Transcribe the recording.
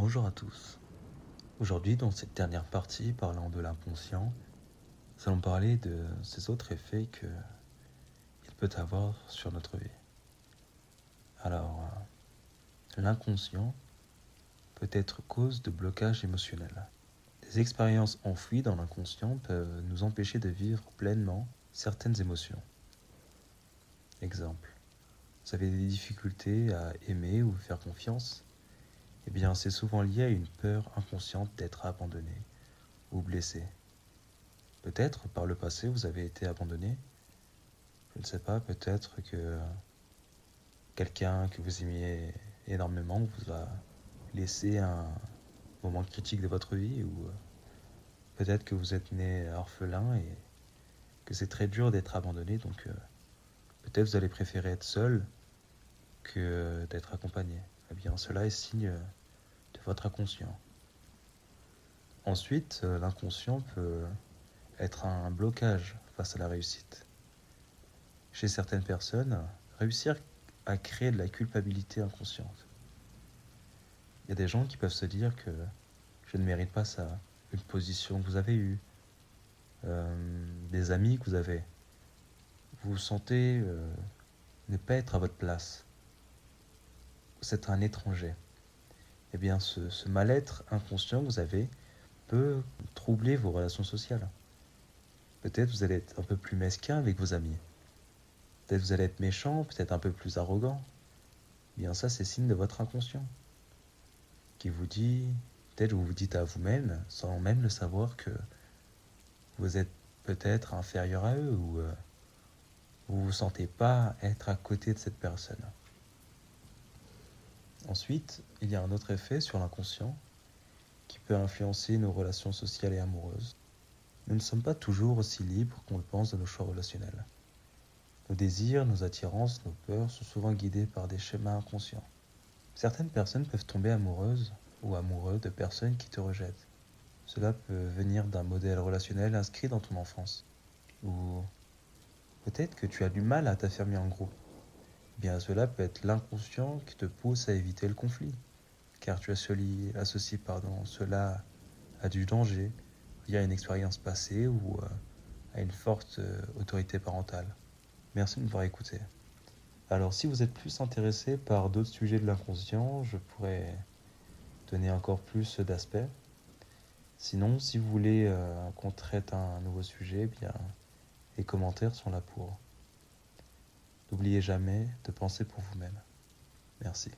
Bonjour à tous. Aujourd'hui, dans cette dernière partie parlant de l'inconscient, nous allons parler de ces autres effets qu'il peut avoir sur notre vie. Alors, l'inconscient peut être cause de blocage émotionnel. Des expériences enfouies dans l'inconscient peuvent nous empêcher de vivre pleinement certaines émotions. Exemple, vous avez des difficultés à aimer ou faire confiance. Eh bien, c'est souvent lié à une peur inconsciente d'être abandonné ou blessé. Peut-être par le passé vous avez été abandonné. Je ne sais pas, peut-être que quelqu'un que vous aimiez énormément vous a laissé un moment critique de votre vie, ou peut-être que vous êtes né orphelin et que c'est très dur d'être abandonné, donc peut-être vous allez préférer être seul que d'être accompagné. Eh bien, cela est signe de votre inconscient. Ensuite, l'inconscient peut être un blocage face à la réussite. Chez certaines personnes, réussir à créer de la culpabilité inconsciente. Il y a des gens qui peuvent se dire que je ne mérite pas ça, une position que vous avez eue, des amis que vous avez. Vous vous sentez ne pas être à votre place. Vous êtes un étranger. Eh bien, ce mal-être inconscient que vous avez peut troubler vos relations sociales. Peut-être vous allez être un peu plus mesquin avec vos amis. Peut-être vous allez être méchant, peut-être un peu plus arrogant. Eh bien, ça, c'est signe de votre inconscient qui vous dit, peut-être vous vous dites à vous-même, sans même le savoir, que vous êtes peut-être inférieur à eux, ou vous ne vous sentez pas être à côté de cette personne. Ensuite, il y a un autre effet sur l'inconscient qui peut influencer nos relations sociales et amoureuses. Nous ne sommes pas toujours aussi libres qu'on le pense de nos choix relationnels. Nos désirs, nos attirances, nos peurs sont souvent guidés par des schémas inconscients. Certaines personnes peuvent tomber amoureuses ou amoureux de personnes qui te rejettent. Cela peut venir d'un modèle relationnel inscrit dans ton enfance. Ou peut-être que tu as du mal à t'affirmer en groupe. Bien, cela peut être l'inconscient qui te pousse à éviter le conflit, car tu associes cela à du danger via une expérience passée ou à une forte autorité parentale. Merci de m'avoir écouté. Alors, si vous êtes plus intéressé par d'autres sujets de l'inconscient, je pourrais donner encore plus d'aspects. Sinon, si vous voulez qu'on traite un nouveau sujet, eh bien, les commentaires sont là pour. N'oubliez jamais de penser pour vous-même. Merci.